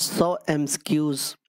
100 MCQs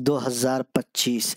2025।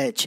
H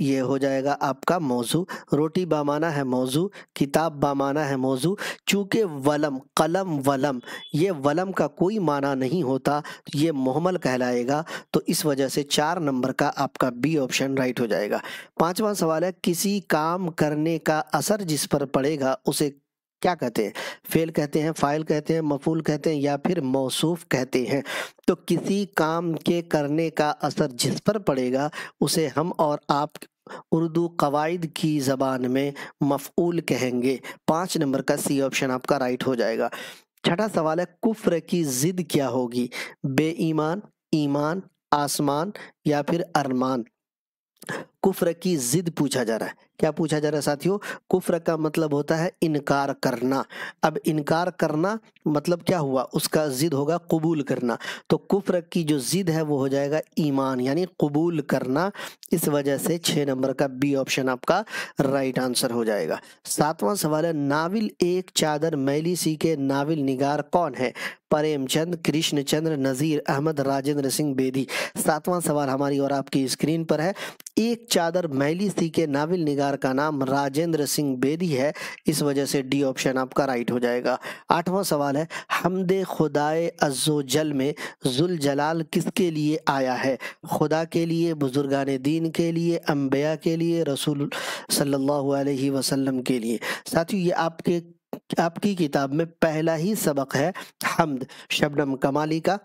یہ ہو جائے گا آپ کا موضوع، روٹی بامانا ہے موضوع، کتاب بامانا ہے موضوع۔ چونکہ ولم، قلم ولم، یہ ولم کا کوئی معنی نہیں ہوتا، یہ مہمل کہلائے گا، تو اس وجہ سے 4 نمبر کا آپ کا بی آپشن رائٹ ہو جائے گا۔ 5واں سوال ہے کسی کام کرنے کا اثر جس پر پڑے گا اسے کیا کہتے ہیں؟ فعل کہتے ہیں، فاعل کہتے ہیں، مفعول کہتے ہیں یا پھر موصوف کہتے ہیں؟ تو کسی کام کے کرنے کا اثر جس پر پڑے گا اسے ہم اور آپ اردو قواعد کی زبان میں مفعول کہیں گے۔ 5 نمبر کا سی آپشن آپ کا رائٹ ہو جائے گا۔ 6واں سوال ہے کفر کی ضد کیا ہوگی؟ بے ایمان، ایمان، آسمان یا پھر ارمان؟ کفر کی ضد پوچھا جا رہا ہے۔ کیا پوچھا جا رہا ہے ساتھیوں؟ کفر کا مطلب ہوتا ہے انکار کرنا۔ اب انکار کرنا مطلب کیا ہوا؟ اس کا ضد ہوگا قبول کرنا، تو کفر کی جو ضد ہے وہ ہو جائے گا ایمان، یعنی قبول کرنا۔ اس وجہ سے 6 نمبر کا بی آپشن آپ کا رائٹ آنسر ہو جائے گا۔ 7واں سوال ہے ناول ایک چادر میلی سی کے ناول نگار کون ہے؟ پریم چند، کرشن چندر، نذیر احمد، راجندر سنگھ بیدی؟ 7واں سوال ہماری اور آپ کی اسکرین پر ہے۔ ایک چادر میلی سی کے ناول نگار کا نام راجندر سنگھ بیدی ہے، اس وجہ سے ڈی آپشن آپ کا رائٹ ہو جائے گا۔ 8واں سوال ہے حمد خدائے عز و جل میں ذوالجلال کس کے لیے آیا ہے؟ خدا کے لیے، بزرگان دین کے لیے، انبیاء کے لیے، رسول صلی اللہ علیہ وسلم کے لیے؟ ساتھیو یہ آپ کی کتاب میں پہلا ہی سبق ہے حمد، شبنم کمالی کا،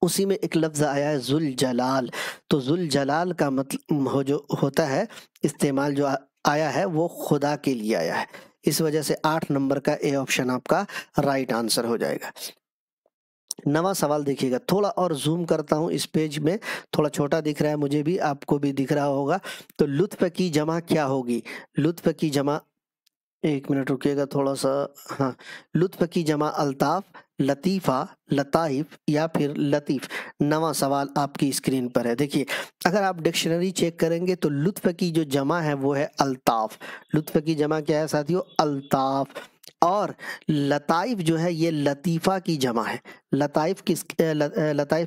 اسی میں ایک لفظ آیا ہے ذوالجلال، تو ذوالجلال کا مطلب جو ہوتا ہے استعمال جو آیا ہے وہ خدا کے لیے آیا ہے، اس وجہ سے 8 نمبر کا اے آپشن آپ کا رائٹ آنسر ہو جائے گا۔ 9واں سوال دیکھیے گا، تھوڑا اور زوم کرتا ہوں، اس پیج میں تھوڑا چھوٹا دکھ رہا ہے مجھے بھی، آپ کو بھی دکھ رہا ہوگا۔ تو لطف کی جمع کیا ہوگی؟ لطف کی جمع، ایک منٹ رکیے گا تھوڑا سا، ہاں، لطف کی جمع الطاف، لطیفہ، لطائف یا پھر لطیف؟ 9واں سوال آپ کی اسکرین پر ہے۔ دیکھیے اگر آپ ڈکشنری چیک کریں گے تو لطف کی جو جمع ہے وہ ہے الطاف، لطف کی جمع کیا ہے ساتھیو؟ الطاف، اور لطائف جو ہے یہ لطیفہ کی جمع ہے۔ لطائف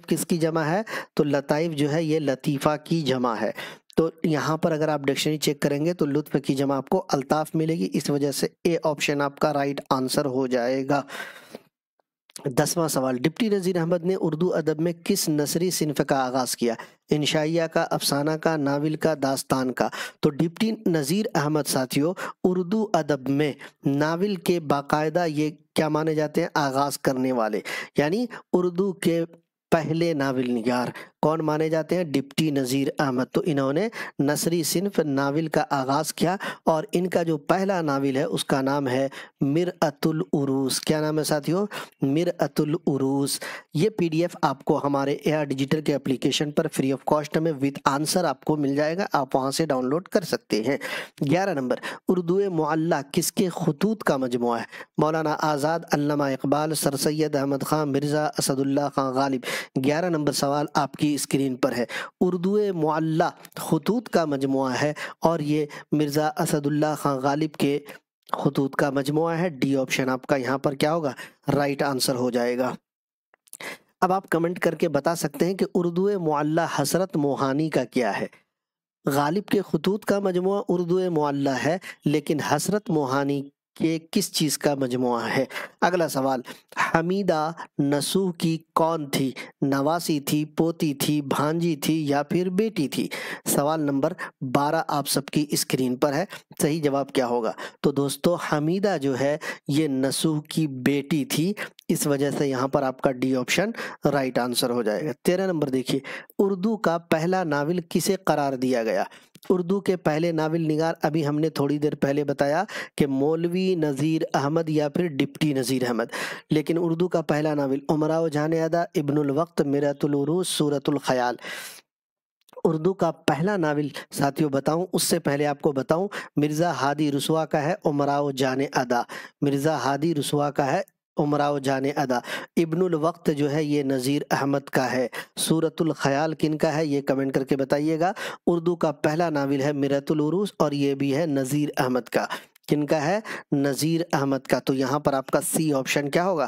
کس کی جمع ہے؟ تو لطائف جو ہے یہ لطیفہ کی جمع ہے۔ تو یہاں پر اگر آپ ڈکشنری چیک کریں گے تو لطف کی جمع آپ کو الطاف ملے گی، اس وجہ سے اے آپشن آپ کا رائٹ آنسر ہو جائے گا۔ 10واں سوال ڈپٹی نذیر احمد نے اردو ادب میں کس نثری صنف کا آغاز کیا؟ انشائیہ کا، افسانہ کا، ناول کا، داستان کا؟ تو ڈپٹی نذیر احمد ساتھیوں اردو ادب میں ناول کے باقاعدہ یہ کیا مانے جاتے ہیں؟ آغاز کرنے والے، یعنی اردو کے پہلے ناول نگار کون مانے جاتے ہیں؟ ڈپٹی نذیر احمد۔ تو انہوں نے نثری صنف ناول کا آغاز کیا، اور ان کا جو پہلا ناول ہے اس کا نام ہے مرأۃ العروس۔ کیا نام ہے ساتھیو؟ مرأۃ العروس۔ یہ پی ڈی ایف آپ کو ہمارے اے آر ڈیجیٹل کے application per free of cost میں وتھ آنسر آپ کو مل جائے گا، آپ وہاں سے ڈاؤن لوڈ کر سکتے ہیں۔ 11 نمبر اردو معلیٰ کس کے خطوط کا مجموعہ ہے؟ مولانا آزاد، علامہ اقبال، سر سید احمد خان مرزا، اسد اللہ خان غالب؟ 11 نمبر سوال آپ کی اسکرین پر ہے۔ اردو معلیٰ خطوط کا مجموعہ ہے اور یہ مرزا اسد اللہ خان غالب کے خطوط کا مجموعہ ہے۔ ڈی آپشن آپ کا یہاں پر کیا ہوگا؟ رائٹ آنسر ہو جائے گا۔ اب آپ کمنٹ کر کے بتا سکتے ہیں کہ اردو معلیٰ حضرت موہانی کا کیا ہے؟ غالب کے خطوط کا مجموعہ اردو معلیٰ ہے، لیکن حضرت موہانی کے کس چیز کا مجموعہ ہے؟ اگلا سوال حمیدہ نسوح کی کون تھی؟ نواسی تھی، پوتی تھی، بھانجی تھی یا پھر بیٹی تھی؟ سوال نمبر 12 آپ سب کی اسکرین پر ہے، صحیح جواب کیا ہوگا؟ تو دوستو حمیدہ جو ہے یہ نسوح کی بیٹی تھی، اس وجہ سے یہاں پر آپ کا ڈی آپشن رائٹ آنسر ہو جائے گا۔ 13 نمبر دیکھیے اردو کا پہلا ناول کسے قرار دیا گیا؟ اردو کے پہلے ناول نگار ابھی ہم نے تھوڑی دیر پہلے بتایا کہ مولوی نذیر احمد یا پھر ڈپٹی نذیر احمد، لیکن اردو کا پہلا ناول امراء جان ادا، ابن الوقت، مرأۃ العروس، سورۃ الخیال۔ اردو کا پہلا ناول ساتھیوں بتاؤں اس سے پہلے آپ کو بتاؤں مرزا ہادی رسوا کا ہے امراء جان ادا، مرزا ہادی رسوا کا ہے امراء جان ادا۔ ابن الوقت جو ہے یہ نذیر احمد کا ہے۔ سورۃ الخیال کن کا ہے یہ کمنٹ کر کے بتائیے گا۔ اردو کا پہلا ناول ہے مرأۃ العروس اور یہ بھی ہے نذیر احمد کا۔ کن کا ہے؟ نذیر احمد کا۔ تو یہاں پر آپ کا سی آپشن کیا ہوگا؟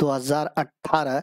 2018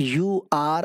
UR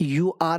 UR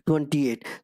28।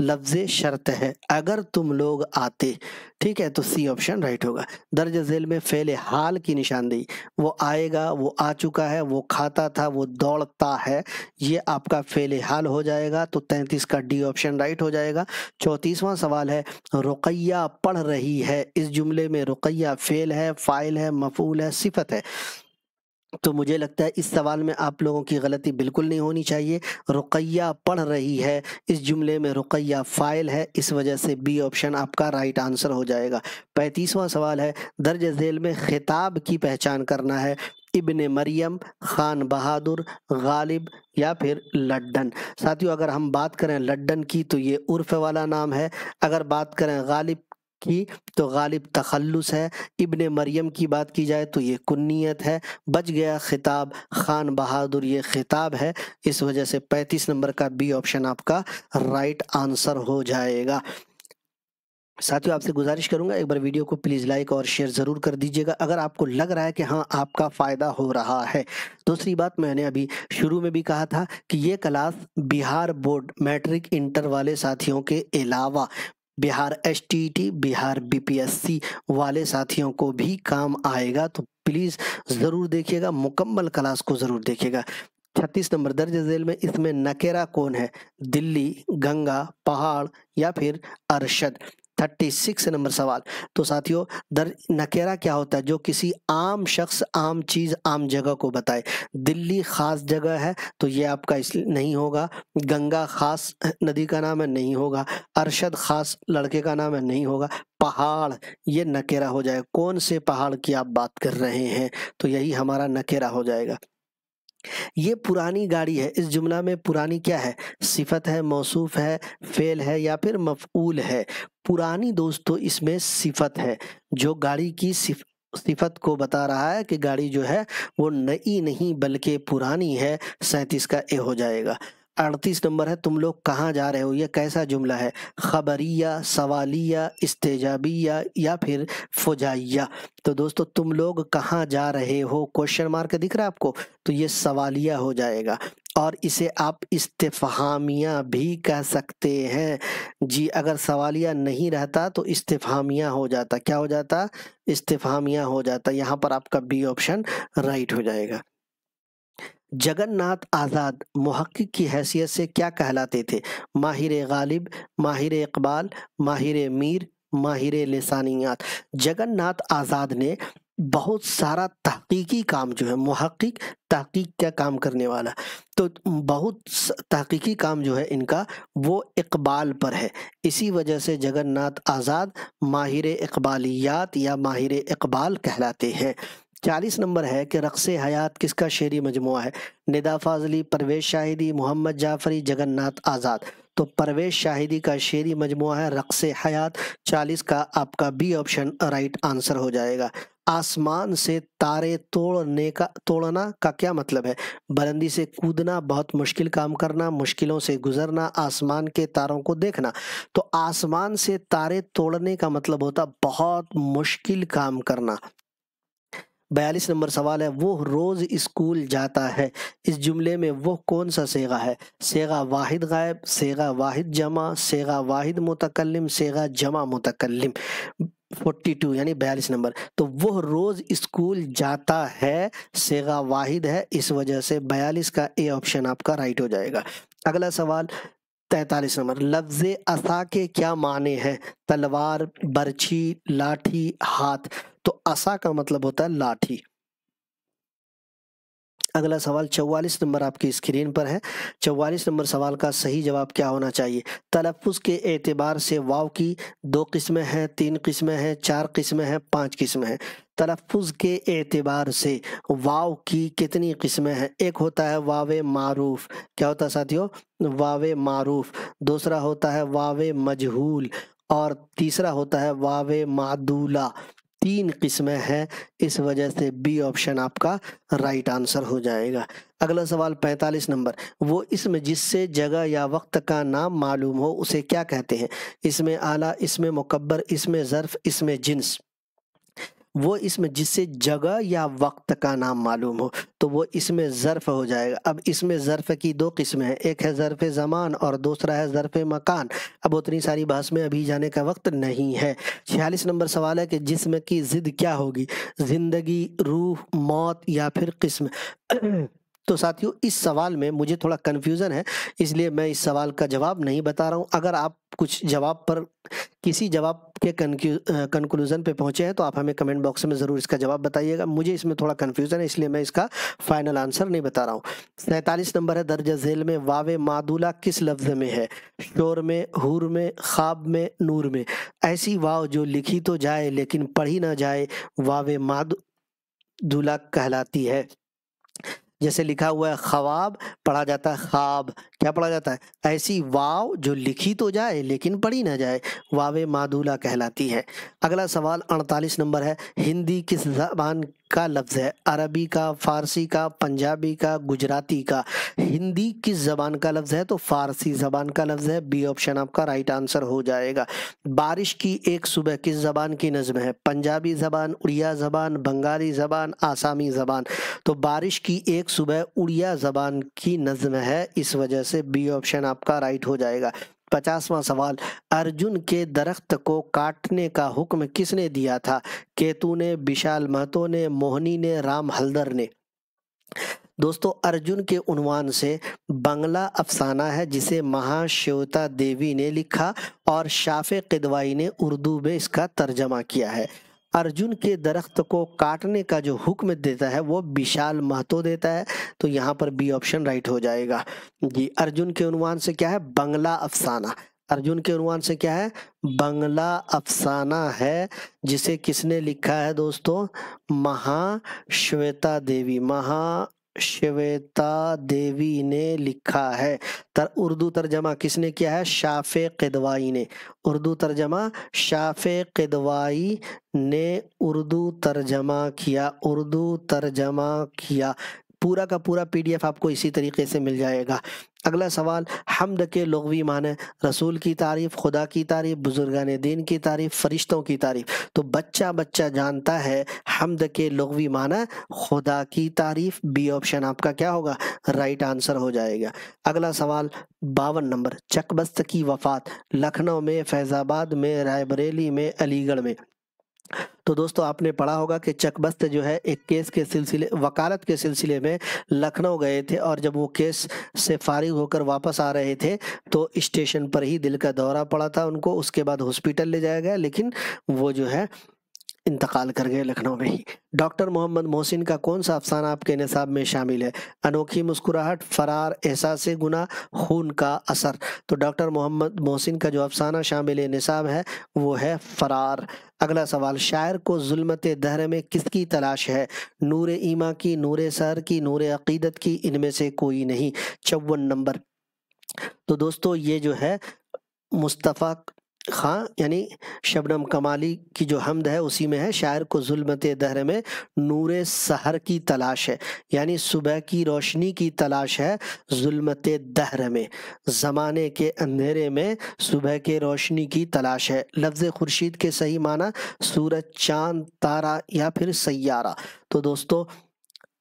لفظ شرط ہے، اگر تم لوگ آتے، ٹھیک ہے، تو سی آپشن رائٹ ہوگا۔ درج ذیل میں فعل حال کی نشاندہی، وہ آئے گا، وہ آ چکا ہے، وہ کھاتا تھا، وہ دوڑتا ہے، یہ آپ کا فعل حال ہو جائے گا، تو 33 کا ڈی آپشن رائٹ ہو جائے گا۔ 34واں سوال ہے رقیہ پڑھ رہی ہے، اس جملے میں رقیہ فعل ہے، فاعل ہے، مفعول ہے، صفت ہے؟ تو مجھے لگتا ہے اس سوال میں آپ لوگوں کی غلطی بالکل نہیں ہونی چاہیے۔ رقیہ پڑھ رہی ہے، اس جملے میں رقیہ فاعل ہے، اس وجہ سے بی آپشن آپ کا رائٹ آنسر ہو جائے گا۔ 35واں سوال ہے درج ذیل میں خطاب کی پہچان کرنا ہے، ابن مریم، خان بہادر، غالب یا پھر لڈن۔ ساتھیو اگر ہم بات کریں لڈن کی تو یہ عرف والا نام ہے، اگر بات کریں غالب کی تو غالب تخلص ہے، ابن مریم کی بات کی جائے تو یہ کنیت ہے، بچ گیا خطاب، خان بہادر یہ خطاب ہے، اس وجہ سے 35 نمبر کا بی آپشن آپ کا رائٹ آنسر ہو جائے گا۔ ساتھیو آپ سے گزارش کروں گا ایک بار ویڈیو کو پلیز لائک اور شیئر ضرور کر دیجیے گا اگر آپ کو لگ رہا ہے کہ ہاں آپ کا فائدہ ہو رہا ہے۔ دوسری بات میں نے ابھی شروع میں بھی کہا تھا کہ یہ کلاس بہار بورڈ میٹرک انٹر والے ساتھیوں کے علاوہ بہار ایس ٹی ٹی، بہار بی پی ایس سی والے ساتھیوں کو بھی کام آئے گا، تو پلیز ضرور دیکھیے گا، مکمل کلاس کو ضرور دیکھیے گا۔ 36 نمبر درج ذیل میں اس میں نکرہ کون ہے؟ دلی، گنگا، پہاڑ یا پھر ارشد؟ 36 نمبر سوال۔ تو ساتھیو نکرہ کیا ہوتا ہے؟ جو کسی عام شخص، عام چیز، عام جگہ کو بتائے۔ دلی خاص جگہ ہے تو یہ آپ کا اس نہیں ہوگا، گنگا خاص ندی کا نام ہے نہیں ہوگا، ارشد خاص لڑکے کا نام ہے نہیں ہوگا، پہاڑ یہ نکرہ ہو جائے گا۔ کون سے پہاڑ کی آپ بات کر رہے ہیں؟ تو یہی ہمارا نکرہ ہو جائے گا۔ یہ پرانی گاڑی ہے، اس جملہ میں پرانی کیا ہے؟ صفت ہے، موصوف ہے، فعل ہے یا پھر مفعول ہے؟ پرانی دوستو اس میں صفت ہے، جو گاڑی کی صفت کو بتا رہا ہے کہ گاڑی جو ہے وہ نئی نہیں بلکہ پرانی ہے، 37 کا اے ہو جائے گا۔ 38 نمبر ہے تم لوگ کہاں جا رہے ہو، یہ کیسا جملہ ہے؟ خبریہ، سوالیہ، استجابیہ یا پھر فجائیہ؟ تو دوستو تم لوگ کہاں جا رہے ہو، کوشچن مارک دکھ رہا ہے آپ کو، تو یہ سوالیہ ہو جائے گا، اور اسے آپ استفہامیہ بھی کہہ سکتے ہیں۔ جی اگر سوالیہ نہیں رہتا تو استفہامیہ ہو جاتا، کیا ہو جاتا؟ استفہامیہ ہو جاتا۔ یہاں پر آپ کا بی آپشن رائٹ ہو جائے گا۔ جگن ناتھ آزاد محقق کی حیثیت سے کیا کہلاتے تھے؟ ماہر غالب، ماہر اقبال، ماہر میر، ماہر لسانیات؟ جگن ناتھ آزاد نے بہت سارا تحقیقی کام جو ہے، محقق تحقیق کا کام کرنے والا، تو بہت تحقیقی کام جو ہے ان کا وہ اقبال پر ہے، اسی وجہ سے جگن ناتھ آزاد ماہر اقبالیات یا ماہر اقبال کہلاتے ہیں۔ 40 نمبر ہے کہ رقص حیات کس کا شعری مجموعہ ہے؟ ندا فاضلی، پرویز شاہدی، محمد جعفری، جگن ناتھ آزاد؟ تو پرویز شاہدی کا شعری مجموعہ ہے رقص حیات، 40 کا آپ کا بی آپشن رائٹ آنسر ہو جائے گا۔ آسمان سے تارے توڑنا کا کیا مطلب ہے؟ بلندی سے کودنا، بہت مشکل کام کرنا، مشکلوں سے گزرنا، آسمان کے تاروں کو دیکھنا۔ تو آسمان سے تارے توڑنے کا مطلب ہوتا بہت مشکل کام کرنا۔ 42 نمبر سوال ہے وہ روز اسکول جاتا ہے، اس جملے میں وہ کون سا صیغہ ہے؟ صیغہ واحد غائب، صیغہ واحد جمع، صیغہ واحد متکلم، صیغہ جمع متکلم؟ 42 یعنی 42 نمبر، تو وہ روز اسکول جاتا ہے صیغہ واحد ہے، اس وجہ سے 42 کا اے آپشن آپ کا رائٹ ہو جائے گا۔ اگلا سوال 43 نمبر، لفظ عصا کے کیا معنی ہے؟ تلوار، برچھی، لاٹھی، ہاتھ؟ تو عصا کا مطلب ہوتا ہے لاٹھی۔ اگلا سوال 44 نمبر آپ کی اسکرین پر ہے۔ 44 نمبر سوال کا صحیح جواب کیا ہونا چاہیے؟ تلفظ کے اعتبار سے واو کی 2 قسمیں ہیں، 3 قسمیں ہیں، 4 قسمیں ہیں، 5 قسمیں ہیں؟ تلفظ کے اعتبار سے واو کی کتنی قسمیں ہیں؟ ایک ہوتا ہے واو معروف، کیا ہوتا ہے ساتھیو؟ واو معروف۔ دوسرا ہوتا ہے واو مجہول، اور تیسرا ہوتا ہے واو معدولہ۔ 3 قسمیں ہیں، اس وجہ سے بی آپشن آپ کا رائٹ آنسر ہو جائے گا۔ اگلا سوال 45 نمبر، وہ اسم جس سے جگہ یا وقت کا نام معلوم ہو اسے کیا کہتے ہیں؟ اسم اعلیٰ، اسم مکبر، اسم ظرف، اسم جنس؟ وہ اسم جس سے جگہ یا وقت کا نام معلوم ہو تو وہ اسم ظرف ہو جائے گا۔ اب اسم ظرف کی دو قسمیں ہیں، ایک ہے ظرف زمان اور دوسرا ہے ظرف مکان۔ اب اتنی ساری بحث میں ابھی جانے کا وقت نہیں ہے۔ 46 نمبر سوال ہے کہ جسم کی ضد کیا ہوگی؟ زندگی، روح، موت یا پھر قسم؟ تو ساتھیو اس سوال میں مجھے تھوڑا کنفیوژن ہے، اس لیے میں اس سوال کا جواب نہیں بتا رہا ہوں۔ اگر آپ کچھ جواب پر کسی جواب کے کنکلوژن پہ پہنچے ہیں تو آپ ہمیں کمنٹ باکس میں ضرور اس کا جواب بتائیے گا۔ مجھے اس میں تھوڑا کنفیوژن ہے، اس لیے میں اس کا فائنل آنسر نہیں بتا رہا ہوں۔ 47 نمبر ہے درجہ ذیل میں واو معدولہ کس لفظ میں ہے؟ شور میں، حور میں، خواب میں، نور میں؟ ایسی واو جو لکھی تو جائے لیکن پڑھی نہ جائے واو معدولہ کہلاتی ہے۔ جیسے لکھا ہوا ہے خواب، پڑھا جاتا ہے خواب، کیا پڑھا جاتا ہے؟ ایسی واو جو لکھی تو جائے لیکن پڑھی نہ جائے واو معدولہ کہلاتی ہے۔ اگلا سوال 48 نمبر ہے ہندی کس زبان کا لفظ ہے؟ عربی کا، فارسی کا، پنجابی کا، گجراتی کا؟ ہندی کس زبان کا لفظ ہے تو فارسی زبان کا لفظ ہے، بی آپشن آپ کا رائٹ آنسر ہو جائے گا۔ بارش کی ایک صبح کس زبان کی نظم ہے؟ پنجابی زبان، اڑیا زبان، بنگالی زبان، آسامی زبان؟ تو بارش کی ایک صبح اڑیا زبان کی نظم ہے، اس وجہ سے بی آپشن آپ کا رائٹ ہو جائے گا۔ 50واں سوال ارجن کے درخت کو کاٹنے کا حکم کس نے دیا تھا؟ کیتو نے، وشال مہتو نے، موہنی نے، رام ہلدر نے؟ دوستو ارجن کے عنوان سے بنگلہ افسانہ ہے جسے مہا شیوتا دیوی نے لکھا اور شاف قدوائی نے اردو میں اس کا ترجمہ کیا ہے۔ ارجن کے درخت کو کاٹنے کا جو حکم دیتا ہے وہ وشال مہتو دیتا ہے، تو یہاں پر بی آپشن رائٹ ہو جائے گا۔ جی ارجن کے عنوان سے کیا ہے؟ بنگلہ افسانہ۔ ارجن کے عنوان سے کیا ہے؟ بنگلہ افسانہ ہے، جسے کس نے لکھا ہے دوستو؟ مہا شویتا دیوی، مہا شویتا دیوی نے لکھا ہے۔ اردو ترجمہ کس نے کیا ہے؟ شاف قدوائی نے۔ اردو ترجمہ شاف قدوائی نے اردو ترجمہ کیا، اردو ترجمہ کیا۔ پورا کا پورا پی ڈی ایف آپ کو اسی طریقے سے مل جائے گا۔ اگلا سوال حمد کے لغوی معنی؟ رسول کی تعریف، خدا کی تعریف، بزرگان دین کی تعریف، فرشتوں کی تعریف؟ تو بچہ جانتا ہے حمد کے لغوی معنی خدا کی تعریف، بی آپشن آپ کا کیا ہوگا؟ رائٹ آنسر ہو جائے گا۔ اگلا سوال 52 نمبر چک بست کی وفات لکھنؤ میں، فیض آباد میں، رائے بریلی میں، علی گڑھ میں؟ تو دوستو آپ نے پڑھا ہوگا کہ چک بست جو ہے ایک کیس کے سلسلے، وکالت کے سلسلے میں لکھنؤ گئے تھے، اور جب وہ کیس سے فارغ ہو کر واپس آ رہے تھے تو اسٹیشن پر ہی دل کا دورہ پڑا تھا ان کو، اس کے بعد ہاسپٹل لے جایا گیا، لیکن وہ جو ہے انتقال کر گئے لکھنؤ میں ہی۔ ڈاکٹر محمد محسن کا کون سا افسانہ آپ کے نصاب میں شامل ہے؟ انوکھی مسکراہٹ، فرار، احساس گناہ، خون کا اثر؟ تو ڈاکٹر محمد محسن کا جو افسانہ شامل نصاب ہے وہ ہے فرار۔ اگلا سوال شاعر کو ظلمت دہر میں کس کی تلاش ہے؟ نور ایما کی، نور سحر کی، نور عقیدت کی؟ ان میں سے کوئی نہیں۔ 54 نمبر تو دوستو یہ جو ہے مصطفیٰ خان یعنی شبنم کمالی کی جو حمد ہے اسی میں ہے، شاعر کو ظلمت دہر میں نور سحر کی تلاش ہے، یعنی صبح کی روشنی کی تلاش ہے ظلمت دہر میں، زمانے کے اندھیرے میں صبح کے روشنی کی تلاش ہے۔ لفظ خورشید کے صحیح معنی سورج، چاند، تارا یا پھر سیارہ؟ تو دوستو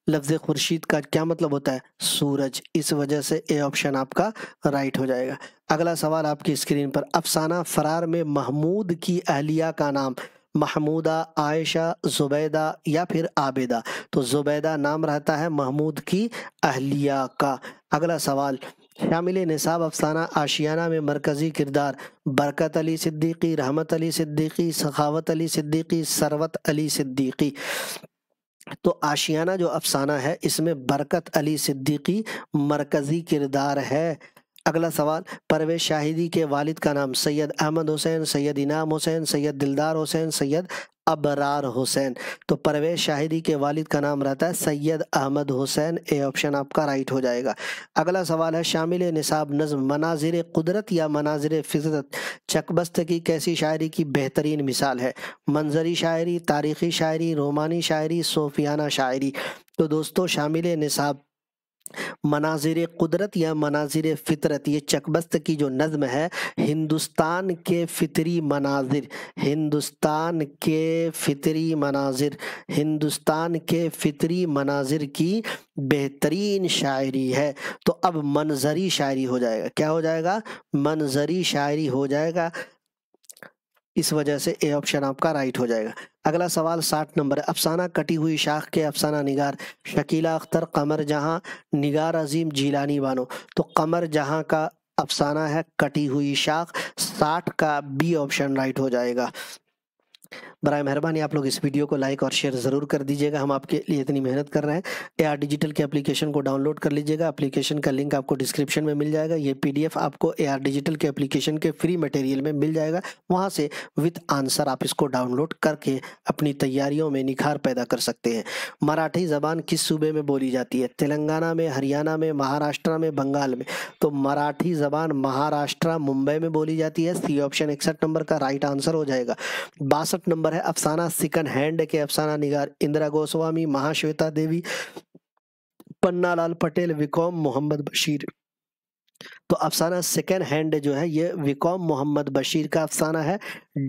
لفظ خورشید کا کیا مطلب ہوتا ہے؟ سورج، اس وجہ سے اے آپشن آپ کا رائٹ ہو جائے گا۔ اگلا سوال آپ کی اسکرین پر افسانہ فرار میں محمود کی اہلیہ کا نام؟ محمودہ، عائشہ، زبیدہ یا پھر عابدہ؟ تو زبیدہ نام رہتا ہے محمود کی اہلیہ کا۔ اگلا سوال شامل نصاب افسانہ آشیانہ میں مرکزی کردار؟ برکت علی صدیقی، رحمت علی صدیقی، سخاوت علی صدیقی، ثروت علی صدیقی؟ تو آشیانہ جو افسانہ ہے اس میں برکت علی صدیقی مرکزی کردار ہے۔ اگلا سوال پرویز شاہدی کے والد کا نام؟ سید احمد حسین، سید انعام حسین، سید دلدار حسین، سید ابرار حسین؟ تو پرویز شاہدی کے والد کا نام رہتا ہے سید احمد حسین، اے آپشن آپ کا رائٹ ہو جائے گا۔ اگلا سوال ہے شامل نصاب نظم مناظر قدرت یا مناظر فطرت چک بست کی کیسی شاعری کی بہترین مثال ہے؟ منظری شاعری، تاریخی شاعری، رومانی شاعری، صوفیانہ شاعری؟ تو دوستو شامل نصاب مناظر قدرت یا مناظر فطرت، یہ چکبست کی جو نظم ہے، ہندوستان کے فطری مناظر، ہندوستان کے فطری مناظر، ہندوستان کے فطری مناظر کی بہترین شاعری ہے۔ تو اب منظری شاعری ہو جائے گا، کیا ہو جائے گا؟ منظری شاعری ہو جائے گا، اس وجہ سے اے آپشن آپ کا رائٹ ہو جائے گا۔ اگلا سوال 60 نمبر ہے، افسانہ کٹی ہوئی شاخ کے افسانہ نگار شکیلہ اختر، قمر جہاں، نگار عظیم، جیلانی بانو۔ تو قمر جہاں کا افسانہ ہے کٹی ہوئی شاخ، 60 کا بی آپشن رائٹ ہو جائے گا۔ برائے مہربانی آپ لوگ اس ویڈیو کو لائک اور شیئر ضرور کر دیجیے گا، ہم آپ کے لیے اتنی محنت کر رہے ہیں۔ اے آر ڈیجیٹل کے اپلیکیشن کو ڈاؤن لوڈ کر لیجیے گا، اپلیکیشن کا لنک آپ کو ڈسکرپشن میں مل جائے گا۔ یہ پی ڈی ایف آپ کو اے آر ڈیجیٹل کے اپلیکیشن کے فری مٹیریل میں مل جائے گا، وہاں سے وتھ آنسر آپ اس کو ڈاؤن لوڈ کر کے اپنی تیاریوں میں نکھار پیدا کر سکتے ہیں۔ مراٹھی زبان کس صوبے میں بولی جاتی ہے؟ تلنگانہ میں، ہریانہ میں، مہاراشٹر میں، بنگال میں۔ تو مراٹھی زبان مہاراشٹر ممبئی میں بولی جاتی ہے، سی آپشن 61 نمبر کا رائٹ آنسر ہو جائے گا۔ 62 نمبر ہے، افسانہ سیکنڈ ہینڈ کے افسانہ نگار اندرا گوسوامی، مہاشویتا دیوی، پننا لال پٹیل، وکوم محمد بشیر۔ تو افسانہ سیکنڈ ہینڈ جو ہے یہ وکوم محمد بشیر کا افسانہ ہے،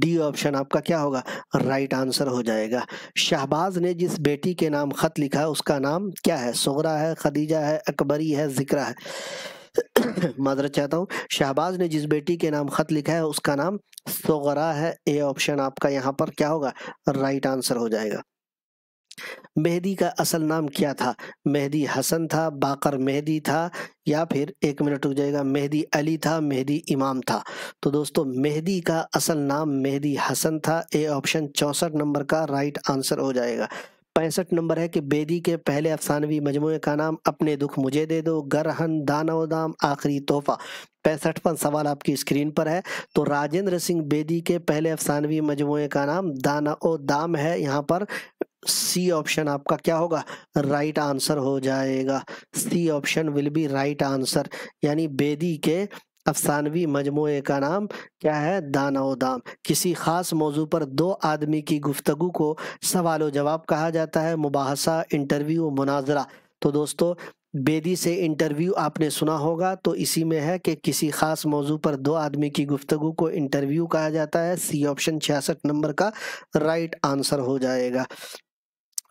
ڈی آپشن آپ کا کیا ہوگا؟ رائٹ آنسر ہو جائے گا۔ شہباز نے جس بیٹی کے نام خط لکھا ہے اس کا نام کیا ہے؟ صغرا ہے، خدیجہ ہے، اکبری ہے، ذکرہ ہے؟ معذرت چاہتا ہوں، شہباز نے جس بیٹی کے نام خط لکھا ہے اس کا نام صغرا ہے، اے آپشن آپ کا یہاں پر کیا ہوگا؟ رائٹ آنسر ہو جائے گا۔ مہدی کا اصل نام کیا تھا؟ مہدی حسن تھا، باقر مہدی تھا، یا پھر ایک منٹ رک جائے گا، مہدی علی تھا، مہدی امام تھا؟ تو دوستو مہدی کا اصل نام مہدی حسن تھا، اے آپشن 64 نمبر کا رائٹ آنسر ہو جائے گا۔ 65 نمبر ہے کہ بیدی کے پہلے افسانوی مجموعے کا نام اپنے دکھ مجھے دے دو، گرہن، دانو دام، آخری تحفہ۔ 65واں سوال آپ کی اسکرین پر ہے۔ تو راجندر سنگھ بیدی کے پہلے افسانوی مجموعے کا نام دانو دام ہے، یہاں پر سی آپشن آپ کا کیا ہوگا؟ رائٹ آنسر ہو جائے گا۔ C option will be right answer, یعنی بیدی کے افسانوی مجموعے کا نام کیا ہے؟ دانو دام۔ کسی خاص موضوع پر دو آدمی کی گفتگو کو سوال و جواب کہا جاتا ہے، مباحثہ، انٹرویو، مناظرہ۔ تو دوستو بیدی سے انٹرویو آپ نے سنا ہوگا، تو اسی میں ہے کہ کسی خاص موضوع پر دو آدمی کی گفتگو کو انٹرویو کہا جاتا ہے، سی آپشن 66 نمبر کا رائٹ آنسر ہو جائے گا۔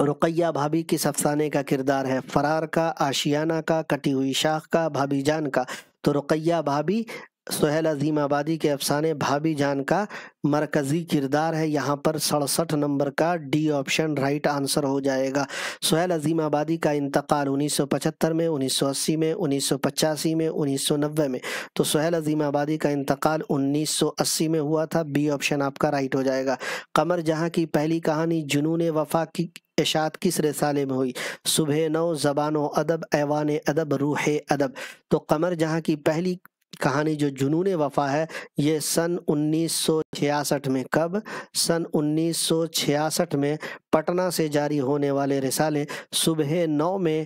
رقیہ بھابھی کس افسانے کا کردار ہے؟ فرار کا، آشیانہ کا، کٹی ہوئی شاخ کا، بھابھی جان کا؟ تو رقیہ بھابھی سہیل عظیم آبادی کے افسانے بھابھی جان کا مرکزی کردار ہے، یہاں پر 67 نمبر کا ڈی آپشن رائٹ آنسر ہو جائے گا۔ سہیل عظیم آبادی کا انتقال 1975 میں، 1980 میں، 1985 میں، 1990 میں۔ تو سہیل عظیم آبادی کا انتقال 1980 میں ہوا تھا، بی آپشن آپ کا رائٹ ہو جائے گا۔ قمر جہاں کی پہلی کہانی جنون وفا کی اشاعت کس رسالے میں ہوئی؟ صبح نو، زبان و ادب، ایوان ادب، روح ادب۔ تو قمر جہاں کی پہلی کہانی جو جنون وفا ہے یہ سن 1966 میں، کب؟ سن 1966 میں پٹنہ سے جاری ہونے والے رسالے صبح 9 میں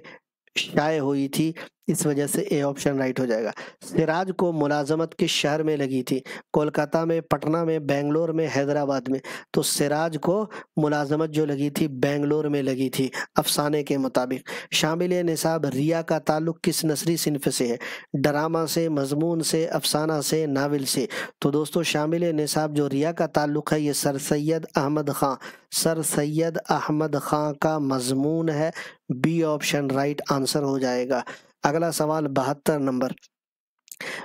شائع ہوئی تھی، اس وجہ سے اے آپشن رائٹ ہو جائے گا۔ سراج کو ملازمت کس شہر میں لگی تھی؟ کولکاتہ میں، پٹنہ میں، بنگلور میں، حیدرآباد میں؟ تو سراج کو ملازمت جو لگی تھی بنگلور میں لگی تھی افسانے کے مطابق۔ شامل نصاب ریا کا تعلق کس نثری صنف سے ہے؟ ڈرامہ سے، مضمون سے، افسانہ سے، ناول سے؟ تو دوستو شامل نصاب جو ریا کا تعلق ہے یہ سر سید احمد خان، سر سید احمد خان کا مضمون ہے، بی آپشن رائٹ آنسر ہو جائے گا۔ اگلا سوال 72 نمبر،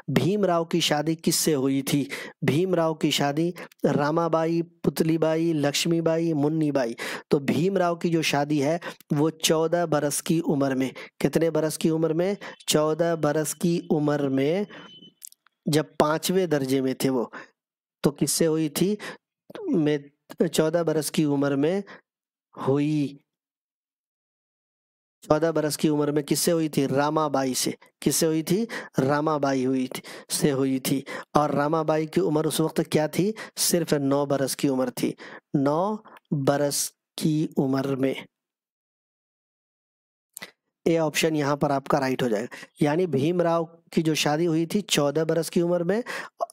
بھیم راؤ کی شادی کس سے ہوئی تھی؟ بھیم راؤ کی شادی راما بائی، پتلی بائی، لکشمی بائی، منی بائی؟ تو بھیم راؤ کی جو شادی ہے وہ 14 برس کی عمر میں، کتنے برس کی عمر میں؟ 14 برس کی عمر میں، جب 5ویں درجے میں تھے وہ، تو کس سے ہوئی تھی؟ 14 برس کی عمر میں ہوئی، 14 برس کی عمر میں کس سے ہوئی تھی؟ راما بائی سے۔ کس سے ہوئی تھی؟ راما بائی سے ہوئی تھی، اور راما بائی کی عمر اس وقت کیا تھی؟ صرف 9 برس کی عمر تھی، 9 برس کی عمر میں۔ اے آپشن یہاں پر آپ کا رائٹ ہو جائے گا، یعنی بھیم راؤ کی جو شادی ہوئی تھی 14 برس کی عمر میں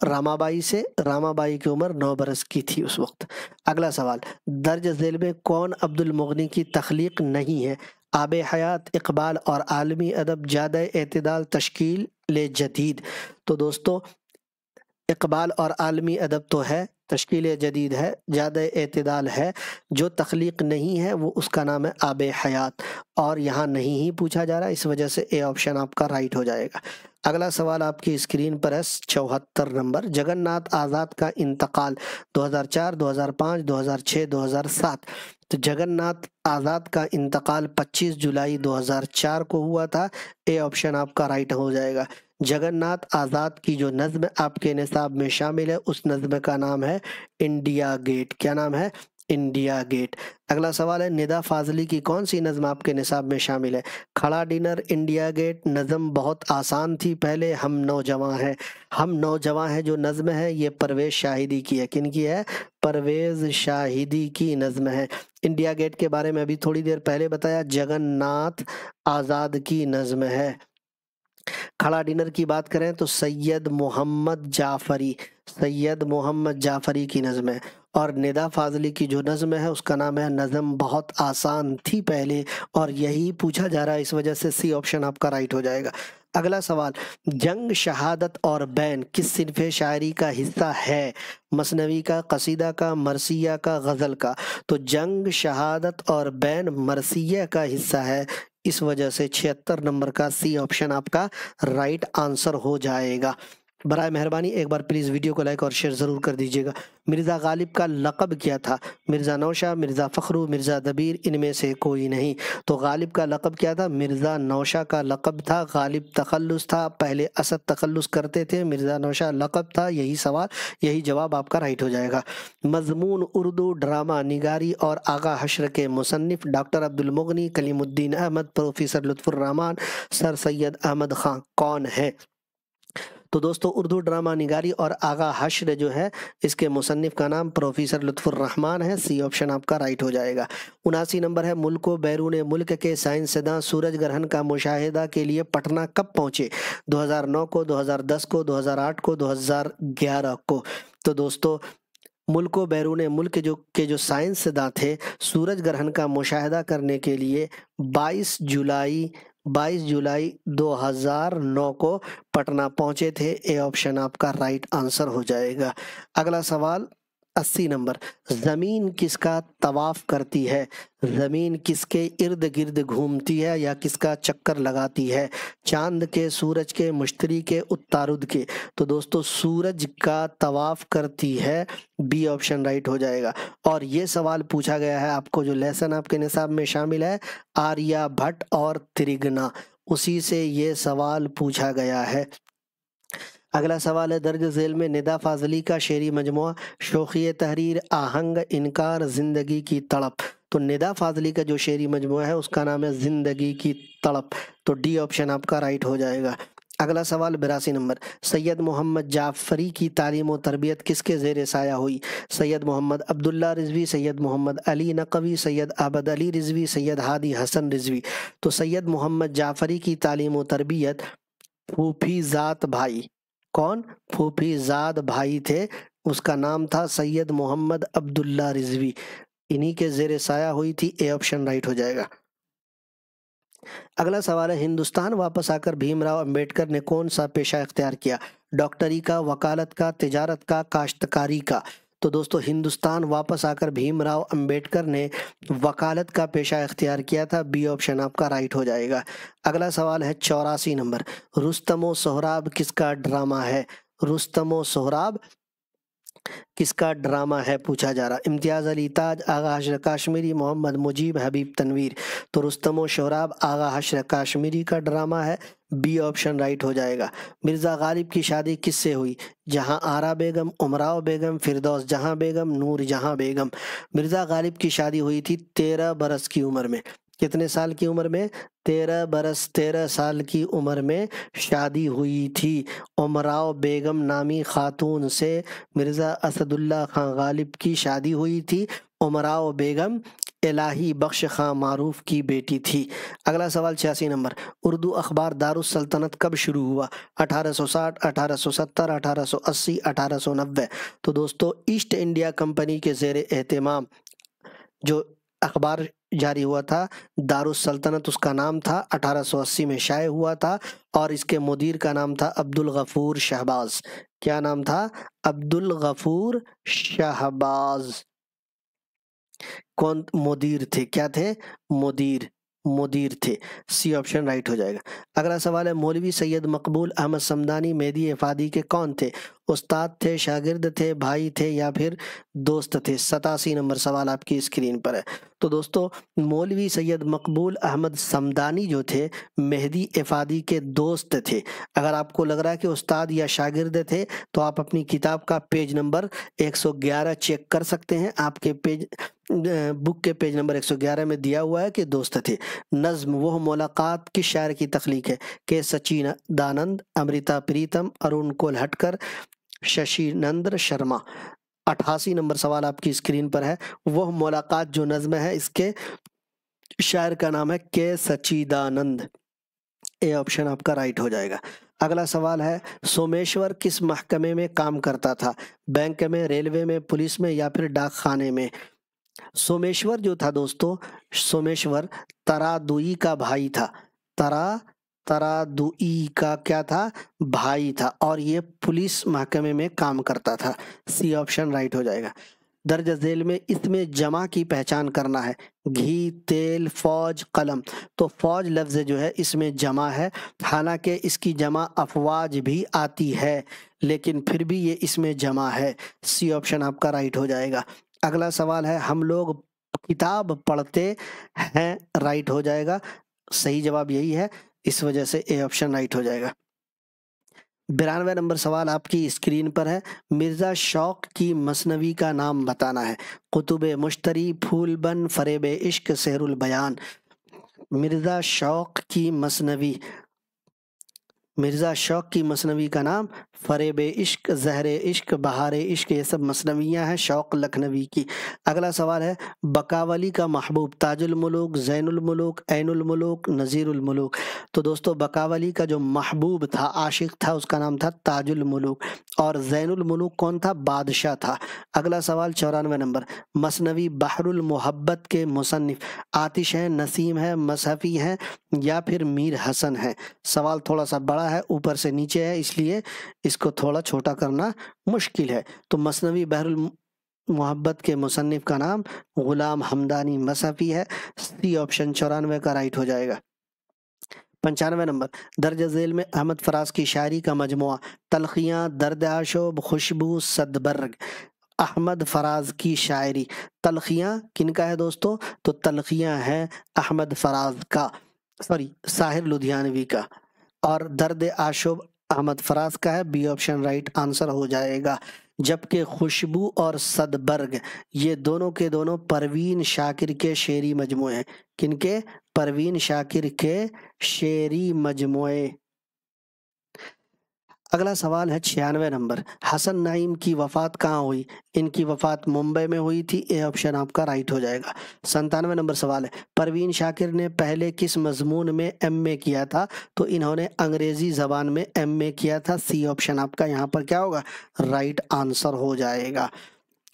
راما بائی سے، راما بائی کی عمر 9 برس کی تھی اس وقت۔ اگلا سوال، درج ذیل میں کون عبد المغنی کی تخلیق نہیں ہے؟ آب حیات، اقبال اور عالمی ادب جادہ اعتدال تشکیل جدید. تو دوستو اقبال اور عالمی ادب تو ہے، تشکیل جدید ہے، جادہ اعتدال ہے، جو تخلیق نہیں ہے وہ اس کا نام ہے آب حیات، اور یہاں نہیں ہی پوچھا جا رہا، اس وجہ سے اے آپشن آپ کا رائٹ ہو جائے گا. اگلا سوال آپ کی اسکرین پر ہے 74 نمبر. جگن ناتھ آزاد کا انتقال 2004، 2005، 2006، 2007. تو جگن ناتھ آزاد کا انتقال 25 جولائی 2004 کو ہوا تھا. اے آپشن آپ کا رائٹ ہو جائے گا. جگن ناتھ آزاد کی جو نظم آپ کے نصاب میں شامل ہے اس نظم کا نام ہے انڈیا گیٹ. کیا نام ہے؟ India gate. اگلا سوال ہے ندا فاضلی کی کون سی نظم آپ کے نصاب میں شامل ہے؟ کھڑا ڈنر، انڈیا گیٹ، نظم بہت آسان تھی پہلے، ہم نوجواں ہیں. ہم نوجواں ہیں جو نظم ہے یہ پرویز شاہدی کی ہے. کن کی ہے؟ پرویز شاہدی کی نظم ہے. انڈیا گیٹ کے بارے میں ابھی تھوڑی دیر پہلے بتایا، جگن ناتھ آزاد کی نظم ہے. کھڑا ڈنر کی بات کریں تو سید محمد جعفری، سید محمد جعفری کی نظم ہے. اور ندا فاضلی کی جو نظم ہے اس کا نام ہے نظم بہت آسان تھی پہلے، اور یہی پوچھا جا رہا ہے، اس وجہ سے سی آپشن آپ کا رائٹ ہو جائے گا. اگلا سوال، جنگ، شہادت اور بین کس صنف شاعری کا حصہ ہے؟ مثنوی کا، قصیدہ کا، مرثیہ کا، غزل کا. تو جنگ، شہادت اور بین مرثیہ کا حصہ ہے، اس وجہ سے 76 نمبر کا سی آپشن آپ کا رائٹ آنسر ہو جائے گا. برائے مہربانی ایک بار پلیز ویڈیو کو لائک اور شیئر ضرور کر دیجیے گا. مرزا غالب کا لقب کیا تھا؟ مرزا نوشہ، مرزا فخرو، مرزا دبیر، ان میں سے کوئی نہیں. تو غالب کا لقب کیا تھا؟ مرزا نوشہ کا لقب تھا. غالب تخلص تھا، پہلے اسد تخلص کرتے تھے، مرزا نوشہ لقب تھا. یہی سوال، یہی جواب آپ کا رائٹ ہو جائے گا. مضمون اردو ڈرامہ نگاری اور آغا حشر کے مصنف ڈاکٹر عبد المغنی، کلیم الدین احمد، پروفیسر لطف الرحمان، سر سید احمد خان کون ہے؟ تو دوستو اردو ڈرامہ نگاری اور آغا حشر جو ہے اس کے مصنف کا نام پروفیسر لطف الرحمان ہے. سی آپشن آپ کا رائٹ ہو جائے گا. 79 نمبر ہے ملک و بیرون ملک کے سائنسداں سورج گرہن کا مشاہدہ کے لیے پٹنہ کب پہنچے؟ 2009 کو، 2010 کو، 2008 کو، 2011 کو. تو دوستو ملک و بیرون ملک جو سائنسداں تھے سورج گرہن کا مشاہدہ کرنے کے لیے 22 جولائی 2009 کو پٹنہ پہنچے تھے. اے آپشن آپ کا رائٹ آنسر ہو جائے گا. اگلا سوال 80 نمبر، زمین کس کا طواف کرتی ہے؟ زمین کس کے ارد گرد گھومتی ہے یا کس کا چکر لگاتی ہے؟ چاند کے، سورج کے، مشتری کے، عطارد کے. تو دوستو سورج کا طواف کرتی ہے. بی آپشن رائٹ ہو جائے گا. اور یہ سوال پوچھا گیا ہے آپ کو، جو لیسن آپ کے نصاب میں شامل ہے آریہ بھٹ اور ترگنا، اسی سے یہ سوال پوچھا گیا ہے. اگلا سوال ہے درج ذیل میں ندا فاضلی کا شعری مجموعہ شوخی تحریر، آہنگ، انکار، زندگی کی تڑپ. تو ندا فاضلی کا جو شعری مجموعہ ہے اس کا نام ہے زندگی کی تڑپ. تو ڈی آپشن آپ کا رائٹ ہو جائے گا. اگلا سوال 82 نمبر، سید محمد جعفری کی تعلیم و تربیت کس کے زیر سایہ ہوئی؟ سید محمد عبداللہ رضوی، سید محمد علی نقوی، سید عبد علی رضوی، سید ہادی حسن رضوی. تو سید محمد جعفری کی تعلیم و تربیت پھوپھی زاد بھائی، کون؟ پھوپھی زاد بھائی تھے، اس کا نام تھا سید محمد عبداللہ رضوی، انہی کے زیر سایہ ہوئی تھی. اے آپشن رائٹ ہو جائے گا. اگلا سوال ہے ہندوستان واپس آ کر بھیم راؤ امبیڈکر نے کون سا پیشہ اختیار کیا؟ ڈاکٹری کا، وکالت کا، تجارت کا، کاشتکاری کا. تو دوستو ہندوستان واپس آ کر بھیم راؤ امبیڈکر نے وکالت کا پیشہ اختیار کیا تھا. بی آپشن آپ کا رائٹ ہو جائے گا. اگلا سوال ہے 84 نمبر، رستم و سہراب کس کا ڈرامہ ہے؟ رستم و سہراب کس کا ڈرامہ ہے پوچھا جا رہا. امتیاز علی تاج، آغا حشر کاشمیری، محمد مجیب، حبیب تنویر. تو رستم و سہراب آغا حشر کاشمیری کا ڈرامہ ہے. بی آپشن رائٹ ہو جائے گا. مرزا غالب کی شادی کس سے ہوئی؟ جہاں آرا بیگم، امراؤ بیگم، فردوس جہاں بیگم، نور جہاں بیگم. مرزا غالب کی شادی ہوئی تھی 13 برس کی عمر میں. کتنے سال کی عمر میں؟ 13 سال کی عمر میں شادی ہوئی تھی. امراؤ بیگم نامی خاتون سے مرزا اسد اللہ خان غالب کی شادی ہوئی تھی. امراؤ بیگم الہی بخش خان معروف کی بیٹی تھی. اگلا سوال 86 نمبر، اردو اخبار دارالسلطنت کب شروع ہوا؟ 1860، 1870، 1880، 1890. تو دوستو ایسٹ انڈیا کمپنی کے زیر اہتمام جو اخبار جاری ہوا تھا، دارالسلطنت اس کا نام تھا، 1880 میں شائع ہوا تھا، اور اس کے مدیر کا نام تھا عبدالغفور شہباز۔ کیا نام تھا؟ عبدالغفور شہباز۔ کون مدیر تھے؟ کیا تھے؟ مدیر تھے۔ سی آپشن رائٹ ہو جائے گا۔ اگلا سوال ہے مولوی سید مقبول احمد صمدانی مہدی افادی کے کون تھے؟ استاد تھے، شاگرد تھے، بھائی تھے، یا پھر دوست تھے؟ 87 نمبر سوال آپ کی اسکرین پر ہے۔ تو دوستو مولوی سید مقبول احمد صمدانی جو تھے مہدی افادی کے دوست تھے۔ اگر آپ کو لگ رہا ہے کہ استاد یا شاگرد تھے تو آپ اپنی کتاب کا پیج نمبر 111 چیک کر سکتے ہیں۔ آپ کے بک کے پیج نمبر 111 میں دیا ہوا ہے کہ دوست تھے۔ نظم وہ ملاقات کس شاعر کی تخلیق ہے؟ کہ سچیدانند، امرتا پریتم، ارون کولہٹکر، ششی نندر شرما۔ 88 نمبر سوال آپ کی اسکرین پر ہے۔ وہ ملاقات جو نظم ہے اس کے شاعر کا نام ہے کے سچیدانند۔ اے آپشن آپ کا رائٹ ہو جائے گا۔ اگلا سوال ہے سومیشور کس محکمے میں کام کرتا تھا؟ بینک میں، ریلوے میں، پولیس میں، یا پھر ڈاک خانے میں؟ سومیشور جو تھا دوستو، سومیشور ترادوئی کا بھائی تھا۔ ترادوئی کا کیا تھا؟ بھائی تھا، اور یہ پولیس محکمے میں کام کرتا تھا۔ سی آپشن رائٹ ہو جائے گا۔ درج ذیل میں اس میں جمع کی پہچان کرنا ہے۔ گھی، تیل، فوج، قلم۔ تو فوج لفظ جو ہے اس میں جمع ہے، حالانکہ اس کی جمع افواج بھی آتی ہے، لیکن پھر بھی یہ اس میں جمع ہے۔ سی آپشن آپ کا رائٹ ہو جائے گا۔ اگلا سوال ہے ہم لوگ کتاب پڑھتے ہیں، رائٹ ہو جائے گا۔ صحیح جواب یہی ہے، اس وجہ سے اے آپشن رائٹ ہو جائے گا۔ 92 نمبر سوال آپ کی اسکرین پر ہے۔ مرزا شوق کی مثنوی کا نام بتانا ہے۔ قطب مشتری، پھول بن، فریب عشق، سحر البیان۔ مرزا شوق کی مثنوی کا نام فریب عشق، زہر عشق، بہار عشق، یہ سب مثنویاں ہیں شوق لکھنوی کی۔ اگلا سوال ہے بقاولی کا محبوب تاج الملوک، زین الملوک، عین الملوک، نذیر الملوک۔ تو دوستو بقاولی کا جو محبوب تھا، عاشق تھا، اس کا نام تھا تاج الملوک، اور زین الملوک کون تھا؟ بادشاہ تھا۔ اگلا سوال 94 نمبر، مثنوی بحر المحبت کے مصنف آتش ہیں، نسیم ہے، مصحفی ہیں، یا پھر میر حسن ہے؟ سوال تھوڑا سا بڑا ہے، اوپر سے نیچے ہے، اس لیے اس کو تھوڑا چھوٹا کرنا مشکل ہے۔ تو مثنوی بحر المحبت کے مصنف کا نام غلام حمدانی مصحفی ہے۔ سی آپشن 94 کا رائٹ ہو جائے گا۔ 95 نمبر، درج ذیل میں احمد فراز کی شاعری کا مجموعہ تلخیاں، درد آشوب، خوشبو، صدبرگ۔ احمد فراز کی شاعری، تلخیاں کن کا ہے دوستو؟ تو تلخیاں ہیں احمد فراز کا، ساحر لدھیانوی کا، اور درد آشوب احمد فراز کا ہے۔ بی آپشن رائٹ آنسر ہو جائے گا۔ جبکہ خوشبو اور صدبرگ یہ دونوں کے دونوں پروین شاکر کے شعری مجموعے ہیں۔ کن کے؟ پروین شاکر کے شعری مجموعے۔ اگلا سوال ہے 96 نمبر، حسن نعیم کی وفات کہاں ہوئی؟ ان کی وفات ممبئی میں ہوئی تھی۔ اے آپشن آپ کا رائٹ ہو جائے گا۔ 97 نمبر سوال ہے پروین شاکر نے پہلے کس مضمون میں ایم اے کیا تھا؟ تو انہوں نے انگریزی زبان میں ایم اے کیا تھا۔ سی آپشن آپ کا یہاں پر کیا ہوگا؟ رائٹ آنسر ہو جائے گا۔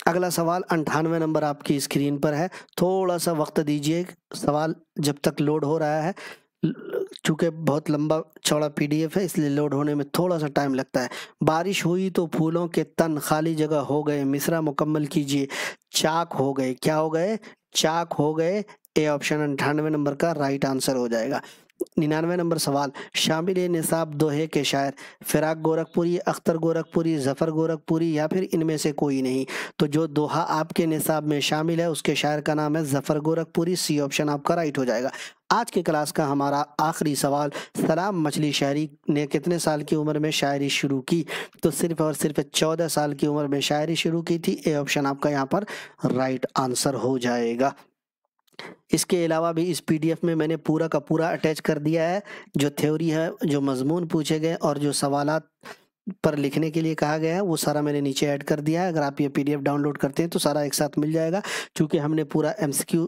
اگلا سوال 98 نمبر آپ کی اسکرین پر ہے، تھوڑا سا وقت دیجیے سوال جب تک لوڈ ہو رہا ہے، چونکہ بہت لمبا چوڑا پی ڈی ایف ہے اس لیے لوڈ ہونے میں تھوڑا سا ٹائم لگتا ہے۔ بارش ہوئی تو پھولوں کے تن خالی جگہ ہو گئے، مصرع مکمل کیجیے۔ چاک ہو گئے، کیا ہو گئے؟ چاک ہو گئے۔ اے آپشن 98 نمبر کا رائٹ آنسر ہو جائے گا۔ 99 نمبر سوال، شامل نصاب دوہے کے شاعر فراق گورکھپوری، اختر گورکھپوری، ظفر گورکھپوری، یا پھر ان میں سے کوئی نہیں؟ تو جو دوہا آپ کے نصاب میں شامل ہے اس کے شاعر کا نام ہے ظفر گورکھپوری۔ سی آپشن آپ کا رائٹ ہو جائے گا۔ آج کے کلاس کا ہمارا آخری سوال، سلام مچھلی شاعری نے کتنے سال کی عمر میں شاعری شروع کی؟ تو صرف اور صرف 14 سال کی عمر میں شاعری شروع کی تھی۔ اے آپشن آپ کا یہاں پر رائٹ آنسر ہو جائے گا۔ اس کے علاوہ بھی اس پی ڈی ایف میں نے پورا کا پورا اٹیچ کر دیا ہے، جو تھیوری ہے، جو مضمون پوچھے گئے اور جو سوالات پر لکھنے کے لیے کہا گیا ہے وہ سارا میں نے نیچے ایڈ کر دیا ہے۔ اگر آپ یہ P D F download کرتے ہیں تو سارا ایک ساتھ مل جائے گا، چونکہ ہم نے پورا ایم سی کیو